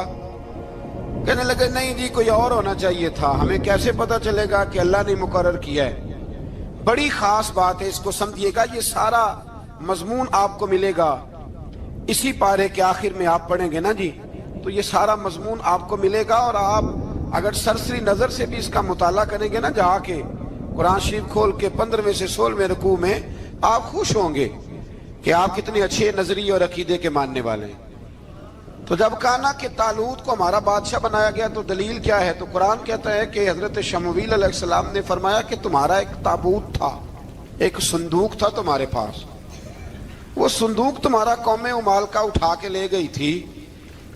کہنے لگے نہیں جی کوئی اور ہونا چاہیے تھا، ہمیں کیسے پتہ چلے گا کہ اللہ نے مقرر کیا ہے؟ بڑی خاص بات ہے، اس کو سمجھیے گا، یہ سارا مضمون آپ کو ملے گا اسی پارے کے آخر میں، آپ پڑھیں گے نا جی تو یہ سارا مضمون آپ کو ملے گا، اور آپ اگر سرسری نظر سے بھی اس کا مطالعہ کریں گے نا، جا کے قرآن شریف کھول کے 15ویں سے 16ویں رکوع میں، آپ خوش ہوں گے کہ آپ کتنے اچھے نظریے اور عقیدے کے ماننے والے ہیں۔ تو جب کہا نا کہ طالوت کو ہمارا بادشاہ بنایا گیا تو دلیل کیا ہے، تو قرآن کہتا ہے کہ حضرت شمویل علیہ السلام نے فرمایا کہ تمہارا ایک تابوت تھا، ایک صندوق تھا تمہارے پاس، وہ صندوق تمہارا قوم عمالقہ اٹھا کے لے گئی تھی،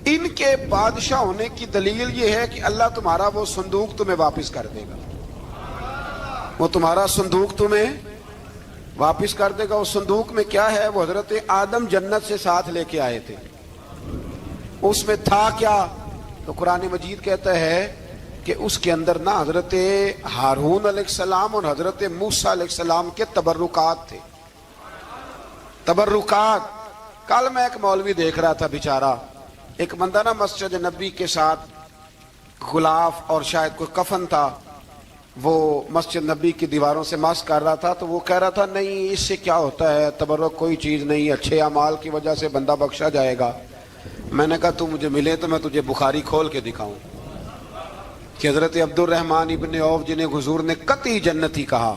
ان کے بادشاہ ہونے کی دلیل یہ ہے کہ اللہ تمہارا وہ صندوق تمہیں واپس کر دے گا، وہ تمہارا صندوق تمہیں واپس کر دے گا۔ اس صندوق میں کیا ہے؟ وہ حضرت آدم جنت سے ساتھ لے کے آئے تھے، اس میں تھا کیا؟ تو قرآن مجید کہتا ہے کہ اس کے اندر نا حضرت ہارون علیہ السلام اور حضرت موسیٰ علیہ السلام کے تبرکات تھے، تبرکات۔ کل میں ایک مولوی دیکھ رہا تھا بیچارہ، ایک بندہ نا مسجد نبی کے ساتھ غلاف اور شاید کوئی کفن تھا، وہ مسجد نبی کی دیواروں سے مس کر رہا تھا، تو وہ کہہ رہا تھا نہیں اس سے کیا ہوتا ہے، تبرک کوئی چیز نہیں، اچھے اعمال کی وجہ سے بندہ بخشا جائے گا۔ میں نے کہا تو مجھے ملے تو میں تجھے بخاری کھول کے دکھاؤں کہ حضرت عبد الرحمن ابن عوف جنہیں حضور نے قطعی جنتی کہا،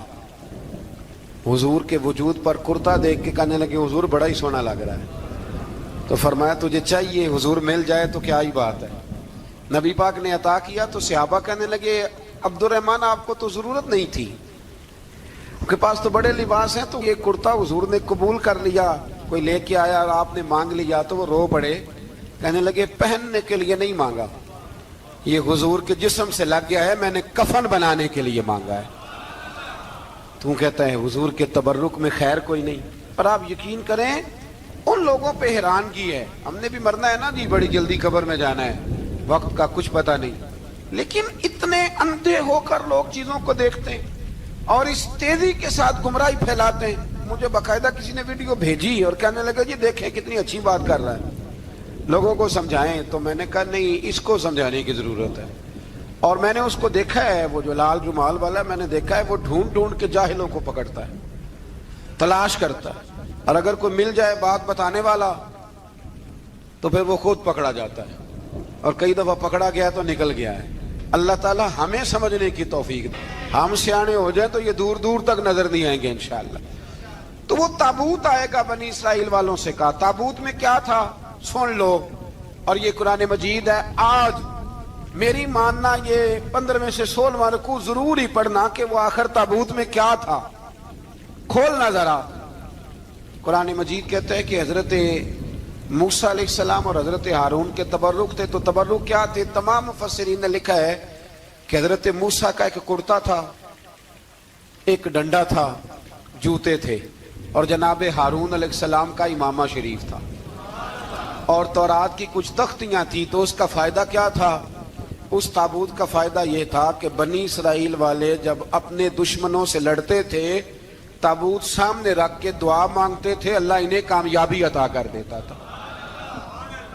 حضور کے وجود پر کرتا دیکھ کے کہنے لگے حضور بڑا ہی سونا لگ رہا ہے، تو فرمایا تجھے چاہیے حضور مل جائے تو کیا ہی بات ہے۔ نبی پاک نے عطا کیا تو صحابہ کہنے لگے عبد الرحمن آپ کو تو ضرورت نہیں تھی، آپ کے پاس تو بڑے لباس ہیں، تو یہ کرتا حضور نے قبول کر لیا، کوئی لے کے آیا اور آپ نے مانگ لیا، تو وہ رو پڑے، کہنے لگے پہننے کے لیے نہیں مانگا، یہ حضور کے جسم سے لگ گیا ہے، میں نے کفن بنانے کے لیے مانگا ہے۔ تو کہتا ہے حضور کے تبرک میں خیر کوئی نہیں۔ پر آپ یقین کریں ان لوگوں پہ حیرانگی ہے، ہم نے بھی مرنا ہے نا جی، بڑی جلدی قبر میں جانا ہے، وقت کا کچھ پتہ نہیں، لیکن اتنے اندھے ہو کر لوگ چیزوں کو دیکھتے ہیں اور اس تیزی کے ساتھ گمراہی پھیلاتے ہیں۔ مجھے باقاعدہ کسی نے ویڈیو بھیجی اور کہنے لگا جی دیکھیں کتنی اچھی بات کر رہا ہے، لوگوں کو سمجھائیں، تو میں نے کہا نہیں اس کو سمجھانے کی ضرورت ہے، اور میں نے اس کو دیکھا ہے, وہ جو لال رومال والا ہے, میں نے دیکھا ہے وہ ڈھونڈ ڈھونڈ کے جاہلوں کو پکڑتا ہے, تلاش کرتا ہے, اور اگر کوئی مل جائے بات بتانے والا تو پھر وہ خود پکڑا جاتا ہے, اور کئی دفعہ پکڑا گیا تو نکل گیا ہے. اللہ تعالیٰ ہمیں سمجھنے کی توفیق دے. ہم سیانے ہو جائیں تو یہ دور دور تک نظر نہیں آئیں گے انشاءاللہ. تو وہ تابوت آئے گا, بنی اسرائیل والوں سے کہا تابوت میں کیا تھا سن لو, اور یہ قرآن مجید ہے. آج میری ماننا یہ 15 میں سے 16واں رکوع ضرور ہی پڑھنا کہ وہ آخر تابوت میں کیا تھا, کھولنا ذرا. قرآن مجید کہتا ہے کہ حضرت موسیٰ علیہ السلام اور حضرت ہارون کے تبرک تھے. تو تبرک کیا تھے؟ تمام مفسرین نے لکھا ہے کہ حضرت موسیٰ کا ایک کرتا تھا, ایک ڈنڈا تھا, جوتے تھے, اور جناب ہارون علیہ السلام کا امامہ شریف تھا, اور تورات کی کچھ تختیاں تھیں. تو اس کا فائدہ کیا تھا؟ اس تابوت کا فائدہ یہ تھا کہ بنی اسرائیل والے جب اپنے دشمنوں سے لڑتے تھے تابوت سامنے رکھ کے دعا مانگتے تھے, اللہ انہیں کامیابی عطا کر دیتا تھا.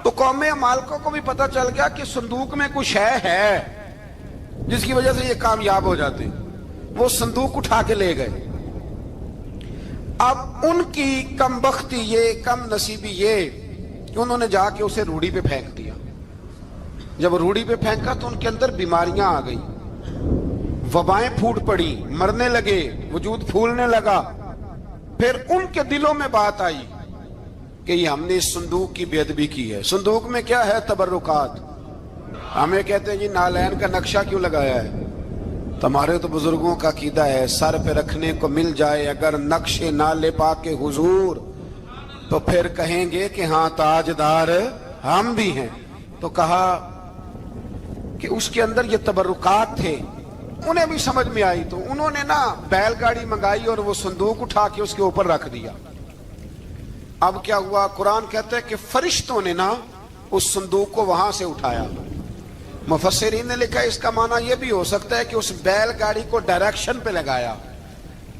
تو قوم عمالقہ کو بھی پتہ چل گیا کہ صندوق میں کچھ ہے جس کی وجہ سے یہ کامیاب ہو جاتے. وہ صندوق اٹھا کے لے گئے. اب ان کی کم بختی یہ, کم نصیبی یہ کہ انہوں نے جا کے اسے روڑی پہ پھینک دیا. جب روڑی پہ پھینکا تو ان کے اندر بیماریاں آ گئیں, وبائیں پھوٹ پڑی, مرنے لگے, وجود پھولنے لگا. پھر ان کے دلوں میں بات آئی کہ یہ ہم نے اس صندوق کی بے ادبی کی ہے. صندوق میں کیا ہے؟ تبرکات. ہمیں کہتے ہیں جی نالین کا نقشہ کیوں لگایا ہے؟ تمہارے تو بزرگوں کا عقیدہ ہے سر پہ رکھنے کو مل جائے اگر نقش نالے پاک کے حضور تو پھر کہیں گے کہ ہاں تاجدار ہم بھی ہیں. تو کہا کہ اس کے اندر یہ تبرکات تھے. انہیں بھی سمجھ میں آئی تو انہوں نے نا بیل گاڑی منگائی اور وہ صندوق اٹھا کے اس کے اوپر رکھ دیا. اب کیا ہوا؟ قرآن کہتا ہے کہ فرشتوں نے نا اس صندوق کو وہاں سے اٹھایا. مفسرین نے لکھا اس کا معنی یہ بھی ہو سکتا ہے کہ اس بیل گاڑی کو ڈائریکشن پہ لگایا.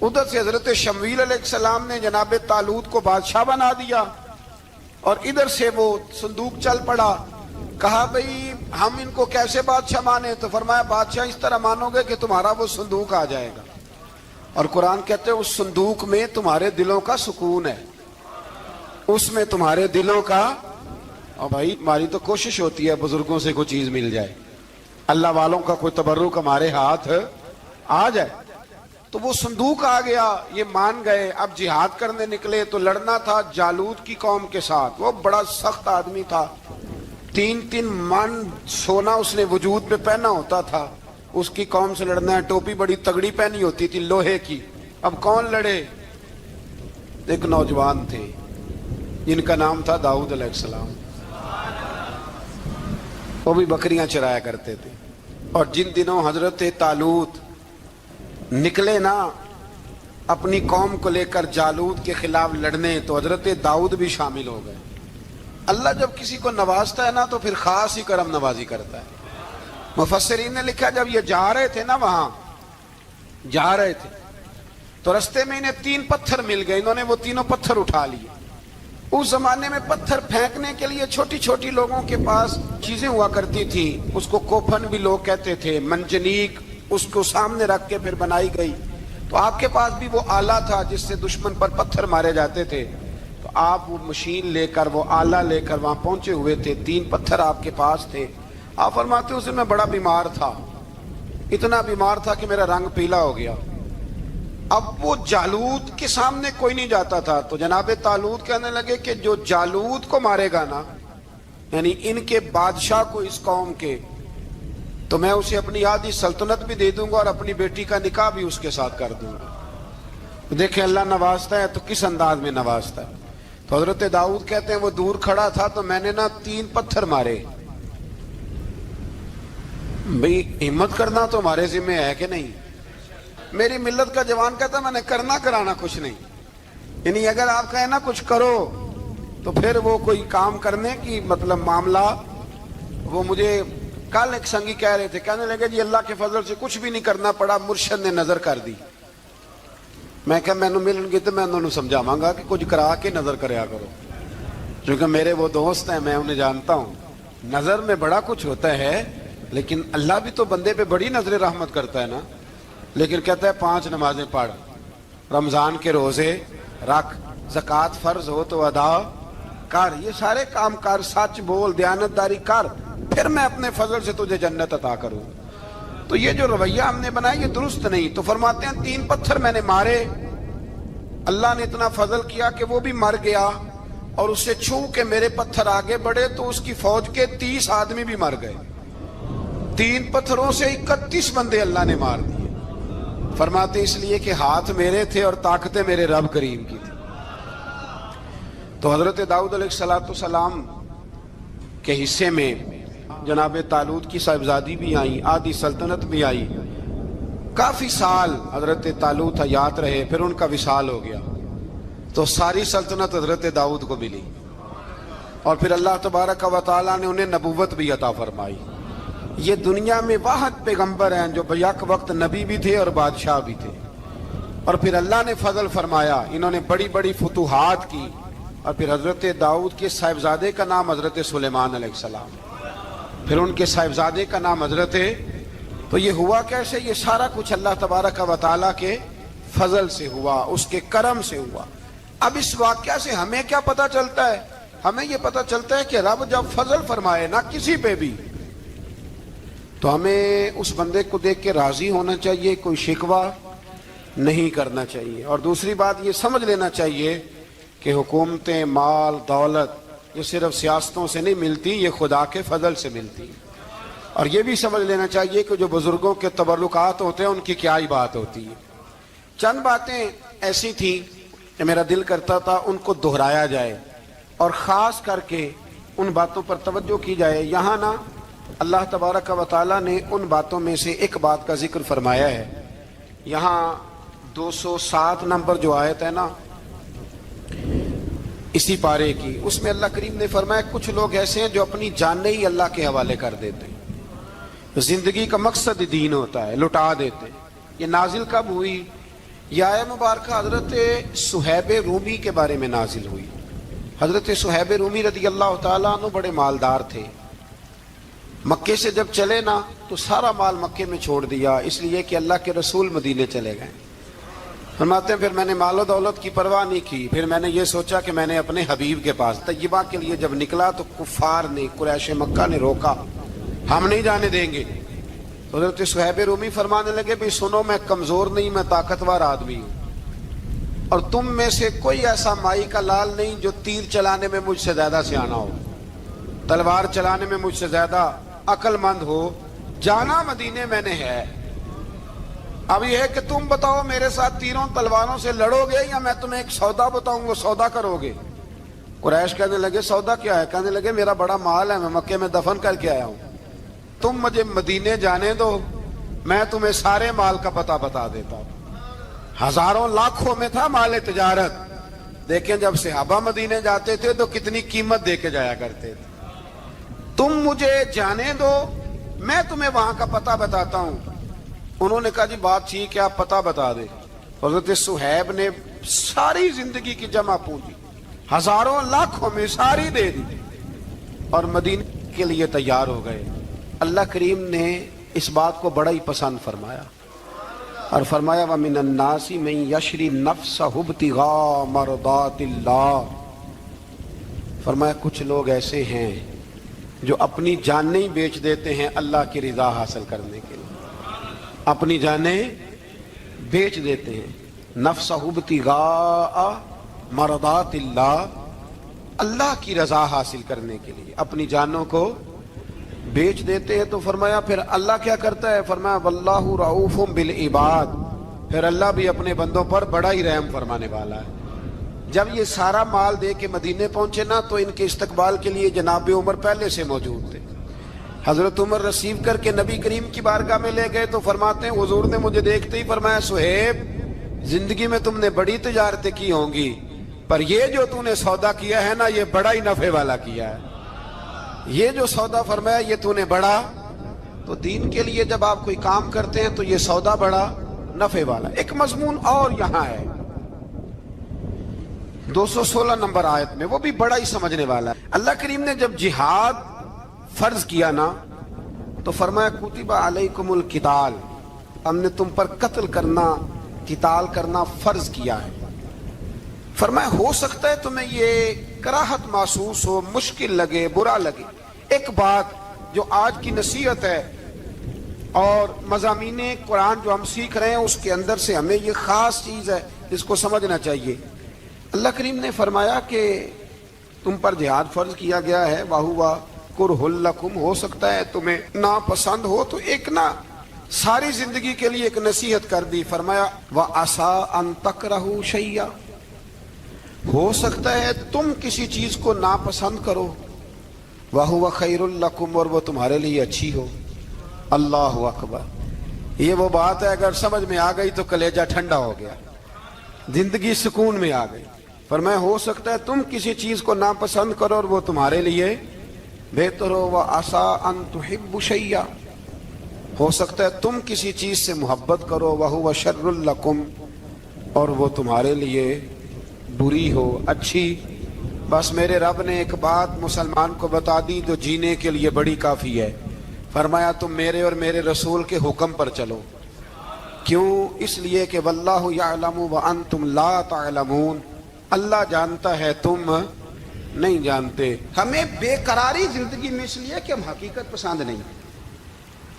ادھر سے حضرت شمویل علیہ السلام نے جناب طالوت کو بادشاہ بنا دیا, اور ادھر سے وہ صندوق چل پڑا. کہا بھئی ہم ان کو کیسے بادشاہ مانے؟ تو فرمایا بادشاہ اس طرح مانو گے کہ تمہارا وہ صندوق آ جائے گا. اور قرآن کہتے ہیں اس صندوق میں تمہارے دلوں کا سکون ہے, اس میں تمہارے دلوں کا. اور بھائی ہماری تو کوشش ہوتی ہے بزرگوں سے کوئی چیز مل جائے, اللہ والوں کا کوئی تبرک ہمارے ہاتھ آ جائے. تو وہ صندوق آ گیا, یہ مان گئے. اب جہاد کرنے نکلے تو لڑنا تھا جالوت کی قوم کے ساتھ. وہ بڑا سخت آدمی تھا, 3 من سونا اس نے وجود پہ پہنا ہوتا تھا. اس کی قوم سے لڑنا ہے, ٹوپی بڑی تگڑی پہنی ہوتی تھی لوہے کی. اب کون لڑے؟ ایک نوجوان تھے جن کا نام تھا داؤد علیہ السلام. وہ بھی بکریاں چرایا کرتے تھے. اور جن دنوں حضرت طالوت نکلے نا اپنی قوم کو لے کر جالوت کے خلاف لڑنے, تو حضرت داؤد بھی شامل ہو گئے. اللہ جب کسی کو نوازتا ہے نا تو پھر خاص ہی کرم نوازی کرتا ہے. مفسرین نے لکھا جب یہ جا رہے تھے نا, وہاں جا رہے تھے تو رستے میں انہیں 3 پتھر مل گئے. انہوں نے وہ تینوں پتھر اٹھا لیے. اس زمانے میں پتھر پھینکنے کے لیے چھوٹی چھوٹی لوگوں کے پاس چیزیں ہوا کرتی تھی. اس کو کوپھن بھی لوگ کہتے تھے, منجنیق, اس کو سامنے رکھ کے پھر بنائی گئی. تو آپ کے پاس بھی وہ آلہ تھا جس سے دشمن پر پتھر مارے جاتے تھے. تو آپ وہ مشین لے کر, وہ آلہ لے کر وہاں پہنچے ہوئے تھے. 3 پتھر آپ کے پاس تھے. آپ فرماتے اس دن میں بڑا بیمار تھا, اتنا بیمار تھا کہ میرا رنگ پیلا ہو گیا. اب وہ جالوت کے سامنے کوئی نہیں جاتا تھا. تو جناب طالوت کہنے لگے کہ جو جالوت کو مارے گا نا, یعنی ان کے بادشاہ کو اس قوم کے, تو میں اسے اپنی آدھی سلطنت بھی دے دوں گا اور اپنی بیٹی کا نکاح بھی اس کے ساتھ کر دوں گا. دیکھیں اللہ نوازتا ہے تو کس انداز میں نوازتا ہے. تو حضرت داؤد کہتے ہیں وہ دور کھڑا تھا تو میں نے نا 3 پتھر مارے. بھئی ہمت کرنا تو ہمارے ذمہ ہے کہ نہیں؟ میری ملت کا جوان کہتا ہے میں نے کرنا کرانا کچھ نہیں. یعنی اگر آپ کہیں نا کچھ کرو تو پھر وہ کوئی کام کرنے کی مطلب معاملہ. وہ مجھے کل ایک سنگی کہہ رہے تھے, کہنے لگے جی اللہ کے فضل سے کچھ بھی نہیں کرنا پڑا, مرشد نے نظر کر دی. میں کہا میں انہوں ملن گی تو میں انہوں سمجھاواں گا کہ کچھ کرا کے نظر کریا کرو, کیونکہ میرے وہ دوست ہیں, میں انہیں جانتا ہوں. نظر میں بڑا کچھ ہوتا ہے, لیکن اللہ بھی تو بندے پہ بڑی نظر رحمت کرتا ہے نا. لیکن کہتا ہے 5 نمازیں پڑھ, رمضان کے روزے رکھ, زکوٰۃ فرض ہو تو ادا کر, یہ سارے کام کر, سچ بول, دیانتداری کر, پھر میں اپنے فضل سے تجھے جنت عطا کروں. تو یہ جو رویہ ہم نے بنایا یہ درست نہیں. تو فرماتے ہیں 3 پتھر میں نے مارے, اللہ نے اتنا فضل کیا کہ وہ بھی مر گیا, اور اس سے چھو کے میرے پتھر آگے بڑھے تو اس کی فوج کے 30 آدمی بھی مر گئے. 3 پتھروں سے 31 بندے اللہ نے مار دیے. فرماتے اس لیے کہ ہاتھ میرے تھے اور طاقتیں میرے رب کریم کی تھی. تو حضرت داؤد علیہ السلام کے حصے میں جناب طالوت کی صاحبزادی بھی آئی, آدھی سلطنت بھی آئی. کافی سال حضرت طالوت حیات رہے, پھر ان کا وصال ہو گیا. تو ساری سلطنت حضرت داؤد کو ملی, اور پھر اللہ تبارک و تعالیٰ نے انہیں نبوت بھی عطا فرمائی. یہ دنیا میں واحد پیغمبر ہیں جو بیک وقت نبی بھی تھے اور بادشاہ بھی تھے. اور پھر اللہ نے فضل فرمایا, انہوں نے بڑی بڑی فتوحات کی. اور پھر حضرت داؤد کے صاحبزادے کا نام حضرت سلیمان علیہ السلام, پھر ان کے صاحبزادے کا نام حضرت. تو یہ ہوا کیسے؟ یہ سارا کچھ اللہ تبارک و تعالیٰ کے فضل سے ہوا, اس کے کرم سے ہوا. اب اس واقعہ سے ہمیں کیا پتہ چلتا ہے؟ ہمیں یہ پتہ چلتا ہے کہ رب جب فضل فرمائے نہ کسی پہ بھی, تو ہمیں اس بندے کو دیکھ کے راضی ہونا چاہیے, کوئی شکوہ نہیں کرنا چاہیے. اور دوسری بات یہ سمجھ لینا چاہیے کہ حکومتیں, مال, دولت یہ صرف سیاستوں سے نہیں ملتی, یہ خدا کے فضل سے ملتی. اور یہ بھی سمجھ لینا چاہیے کہ جو بزرگوں کے تبرکات ہوتے ہیں ان کی کیا ہی بات ہوتی ہے. چند باتیں ایسی تھیں کہ میرا دل کرتا تھا ان کو دہرایا جائے, اور خاص کر کے ان باتوں پر توجہ کی جائے. یہاں نا اللہ تبارک و تعالیٰ نے ان باتوں میں سے ایک بات کا ذکر فرمایا ہے. یہاں 207 نمبر جو آیت ہے نا اسی پارے کی, اس میں اللہ کریم نے فرمایا کچھ لوگ ایسے ہیں جو اپنی جانیں ہی اللہ کے حوالے کر دیتے ہیں. زندگی کا مقصد دین ہوتا ہے, لٹا دیتے ہیں. یہ نازل کب ہوئی؟ یہ آیت مبارکہ حضرت صہیب رومی کے بارے میں نازل ہوئی. حضرت صہیب رومی رضی اللہ تعالیٰ عنہ بڑے مالدار تھے. مکے سے جب چلے نا تو سارا مال مکے میں چھوڑ دیا, اس لیے کہ اللہ کے رسول مدینے چلے گئے. فرماتے ہیں پھر میں نے مال و دولت کی پرواہ نہیں کی, پھر میں نے یہ سوچا کہ میں نے اپنے حبیب کے پاس طیبہ کے لیے جب نکلا تو کفار نے, قریش مکہ نے روکا, ہم نہیں جانے دیں گے. حضرت صہیب رومی فرمانے لگے بھی سنو, میں کمزور نہیں, میں طاقتور آدمی ہوں, اور تم میں سے کوئی ایسا مائی کا لال نہیں جو تیر چلانے میں مجھ سے زیادہ سیانا ہو, تلوار چلانے میں مجھ سے زیادہ عقل مند ہو. جانا مدینے میں نے ہے. اب یہ ہے کہ تم بتاؤ میرے ساتھ تیروں تلواروں سے لڑو گے یا میں تمہیں ایک سودا بتاؤں وہ سودا کرو گے؟ قریش کہنے لگے سودا کیا ہے؟ کہنے لگے میرا بڑا مال ہے, میں مکے میں دفن کر کے آیا ہوں, تم مجھے مدینے جانے دو, میں تمہیں سارے مال کا پتہ بتا دیتا ہوں. ہزاروں لاکھوں میں تھا مال تجارت. دیکھیں جب صحابہ مدینے جاتے تھے تو کتنی قیمت دے کے جایا کرتے تھے. تم مجھے جانے دو, میں تمہیں وہاں کا پتہ بتاتا ہوں. انہوں نے کہا جی بات ٹھیک ہے, آپ پتہ بتا دیں. حضرت صہیب نے ساری زندگی کی جمع پونجی ہزاروں لاکھوں میں ساری دے دی اور مدینے کے لیے تیار ہو گئے. اللہ کریم نے اس بات کو بڑا ہی پسند فرمایا اور فرمایا وَمِنَ النَّاسِ مَن يَشْرِي نَفْسَهُ ابْتِغَاءَ مَرْضَاتِ اللَّهِ. فرمایا کچھ لوگ ایسے ہیں جو اپنی جانیں بیچ دیتے ہیں اللہ کی رضا حاصل کرنے کے لیے, اپنی جانیں بیچ دیتے ہیں. نَفْسَهُ ابْتِغَاءَ مَرْضَاتِ اللَّهِ, اللہ کی رضا حاصل کرنے کے لیے اپنی جانوں کو بیچ دیتے ہیں. تو فرمایا پھر اللہ کیا کرتا ہے؟ فرمایا واللہ رؤوف بالعباد, پھر اللہ بھی اپنے بندوں پر بڑا ہی رحم فرمانے والا ہے. جب یہ سارا مال دے کے مدینے پہنچے نا تو ان کے استقبال کے لیے جناب عمر پہلے سے موجود تھے. حضرت عمر ریسیو کر کے نبی کریم کی بارگاہ میں لے گئے تو فرماتے ہیں حضور نے مجھے دیکھتے ہی فرمایا صہیب زندگی میں تم نے بڑی تجارتیں کی ہوں گی, پر یہ جو تم نے سودا کیا ہے نا یہ بڑا ہی نفع والا کیا ہے. یہ جو سودا فرمایا یہ تو نے بڑا. تو دین کے لیے جب آپ کوئی کام کرتے ہیں تو یہ سودا بڑا نفع والا. ایک مضمون اور یہاں ہے 216 نمبر آیت میں, وہ بھی بڑا ہی سمجھنے والا ہے. اللہ کریم نے جب جہاد فرض کیا نا تو فرمایا کتب علیکم القتال، ہم نے تم پر قتل کرنا، قتال کرنا فرض کیا ہے۔ فرمایا ہو سکتا ہے تمہیں یہ کراہت محسوس ہو، مشکل لگے، برا لگے۔ ایک بات جو آج کی نصیحت ہے اور مضامین قرآن جو ہم سیکھ رہے ہیں اس کے اندر سے ہمیں یہ خاص چیز ہے جس کو سمجھنا چاہیے۔ اللہ کریم نے فرمایا کہ تم پر جہاد فرض کیا گیا ہے، وَهُوَ كُرْهٌ لَكُمْ، ہو سکتا ہے تمہیں ناپسند ہو، تو ایک نہ ساری زندگی کے لیے ایک نصیحت کر دی۔ فرمایا وَعَسَىٰ أَن تَكْرَهُوا شَيْئًا، ہو سکتا ہے تم کسی چیز کو ناپسند کرو، وَهُوَ خَيْرٌ لَكُمْ، اور وہ تمہارے لیے اچھی ہو۔ اللہ اکبر، یہ وہ بات ہے اگر سمجھ میں آ گئی تو کلیجہ ٹھنڈا ہو گیا، زندگی سکون میں آ گئی۔ فرمایا ہو سکتا ہے تم کسی چیز کو ناپسند کرو اور وہ تمہارے لیے بہتر ہو۔ وَعَسَىٰ أَن تُحِبُّوا شَيْئًا، ہو سکتا ہے تم کسی چیز سے محبت کرو، وَهُوَ شَرٌّ لَكُمْ، اور وہ تمہارے لیے بری ہو، اچھی۔ بس میرے رب نے ایک بات مسلمان کو بتا دی جو جینے کے لیے بڑی کافی ہے۔ فرمایا تم میرے اور میرے رسول کے حکم پر چلو۔ کیوں؟ اس لیے کہ واللہ یعلم وانتم لا تعلمون، اللہ جانتا ہے تم نہیں جانتے۔ ہمیں بے قراری زندگی میں اس لیے کہ ہم حقیقت پسند نہیں،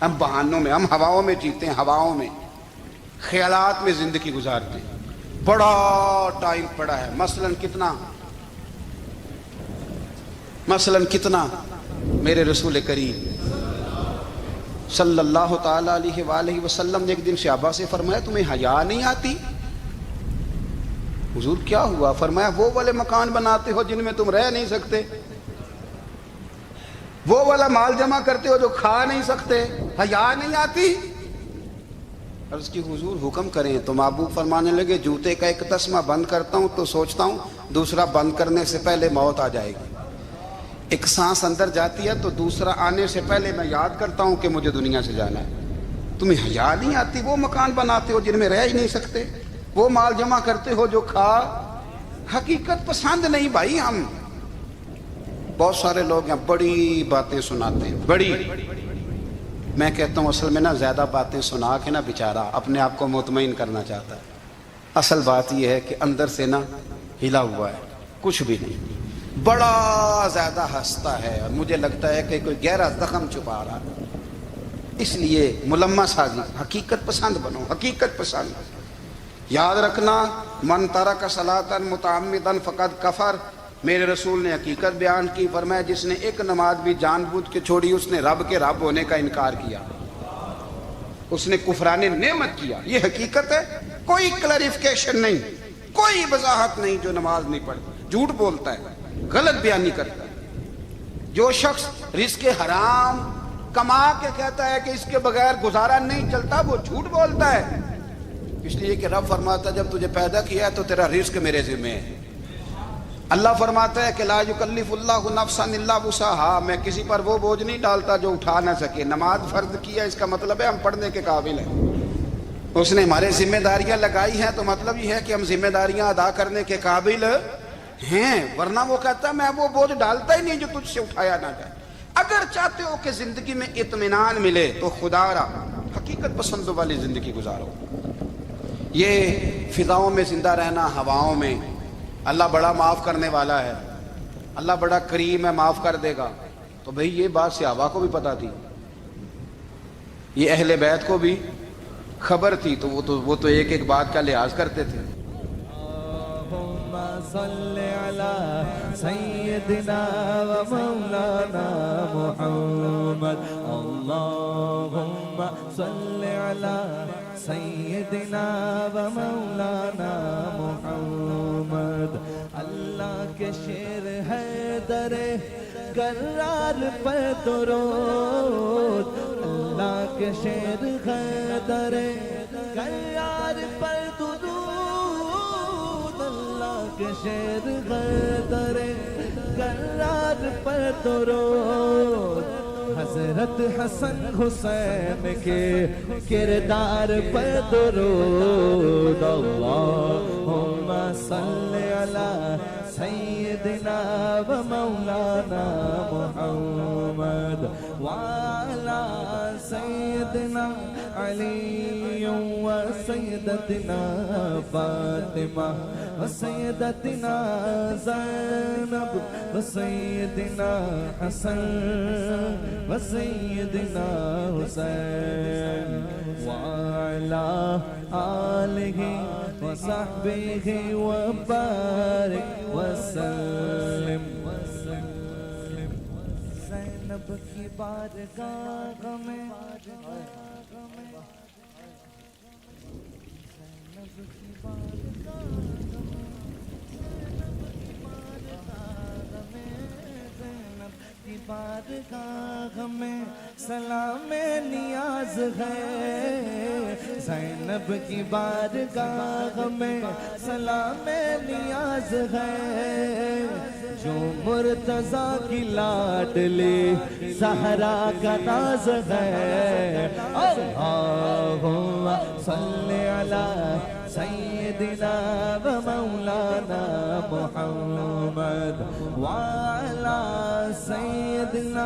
ہم بہانوں میں، ہم ہواؤں میں جیتے ہیں، ہواؤں میں، خیالات میں زندگی گزارتے ہیں۔ بڑا ٹائم پڑا ہے، مثلاً کتنا میرے رسول کریم صلی اللہ تعالی علیہ وآلہ وسلم نے ایک دن صحابہ سے فرمایا تمہیں حیا نہیں آتی؟ حضور کیا ہوا؟ فرمایا وہ والے مکان بناتے ہو جن میں تم رہ نہیں سکتے، وہ والا مال جمع کرتے ہو جو کھا نہیں سکتے، حیا نہیں آتی؟ عرض کی حضور حکم کریں تو محبوب فرمانے لگے جوتے کا ایک تسمہ بند کرتا ہوں تو سوچتا ہوں دوسرا بند کرنے سے پہلے موت آ جائے گی، ایک سانس اندر جاتی ہے تو دوسرا آنے سے پہلے میں یاد کرتا ہوں کہ مجھے دنیا سے جانا ہے۔ تمہیں حیا نہیں آتی؟ وہ مکان بناتے ہو جن میں رہ ہی نہیں سکتے، وہ مال جمع کرتے ہو جو کھا، حقیقت پسند نہیں بھائی۔ ہم بہت سارے لوگ ہیں بڑی باتیں سناتے ہیں، بڑی، میں کہتا ہوں اصل میں نا زیادہ باتیں سنا کے نا بیچارہ اپنے آپ کو مطمئن کرنا چاہتا ہے، اصل بات یہ ہے کہ اندر سے نا ہلا ہوا ہے، کچھ بھی نہیں، بڑا زیادہ ہنستا ہے اور مجھے لگتا ہے کہ کوئی گہرا زخم چھپا رہا ہے۔ اس لیے ملمہ سازی، حقیقت پسند بنو، حقیقت پسند۔ یاد رکھنا من ترک صلاۃ متعمدا فقد کفر، میرے رسول نے حقیقت بیان کی، فرمایا جس نے ایک نماز بھی جان بوجھ کے چھوڑی اس نے رب کے رب ہونے کا انکار کیا، اس نے کفران نعمت کیا۔ یہ حقیقت ہے، کوئی کلیریفیکیشن نہیں، کوئی وضاحت نہیں۔ جو نماز نہیں پڑھتا جھوٹ بولتا ہے، غلط بیانی کرتا ہے۔ جو شخص رزق حرام کما کے کہتا ہے کہ اس کے بغیر گزارا نہیں چلتا، وہ جھوٹ بولتا ہے۔ اس لیے کہ رب فرماتا ہے جب تجھے پیدا کیا ہے تو تیرا رزق میرے ذمہ ہے۔ اللہ فرماتا ہے کہ لا یکلف اللہ نفسا الا وسعہا، میں کسی پر وہ بوجھ نہیں ڈالتا جو اٹھا نہ سکے۔ نماز فرض کیا اس کا مطلب ہے ہم پڑھنے کے قابل ہیں، اس نے ہمارے ذمہ داریاں لگائی ہیں تو مطلب یہ ہے کہ ہم ذمہ داریاں ادا کرنے کے قابل ہیں، ورنہ وہ کہتا ہے میں وہ بوجھ ڈالتا ہی نہیں جو تجھ سے اٹھایا نہ جائے۔ اگر چاہتے ہو کہ زندگی میں اطمینان ملے تو خدا را حقیقت پسندوں والی زندگی گزارو۔ یہ فضاؤں میں زندہ رہنا، ہواؤں میں، اللہ بڑا معاف کرنے والا ہے، اللہ بڑا کریم ہے، معاف کر دے گا، تو بھئی یہ بات صحابہ کو بھی پتا تھی، یہ اہل بیت کو بھی خبر تھی، تو وہ تو ایک ایک بات کا لحاظ کرتے تھے۔ اللہم صلی علی سیدنا و مولانا محمد، اللہم صلی علی سیدنا و مولانا محمد۔ اللہ کے شیر ہے در کرار پر درود، اللہ کے شیر ہے در کرار پر درود، اللہ کے شیر ہے در کرار پر درود۔ حضرت حسن حسین کے کردار پر درود، اللہم صلی علی سیدنا و مولانا محمد وعلی سیدنا علی و سیدتنا فاطمہ و سیدتنا زینب و سیدنا حسن و سیدنا حسین وعلا آلہ و صحبہ و بارک وسلم زینب کی بارگاہ میں بارگاہ میں سلام نیاز ہے زینب کی بارگاہ میں سلام نیاز ہے جو مرتضیٰ کی لاڈلی زہرا کا ناز ہے اللہم صلی علی سیدنا و مولانا محمد وعلا سیدنا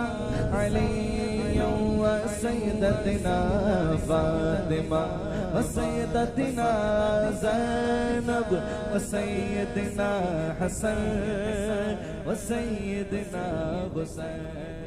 علی و سیدتنا فاطمہ و سیدتنا زینب و سیدنا حسن و سیدنا حسین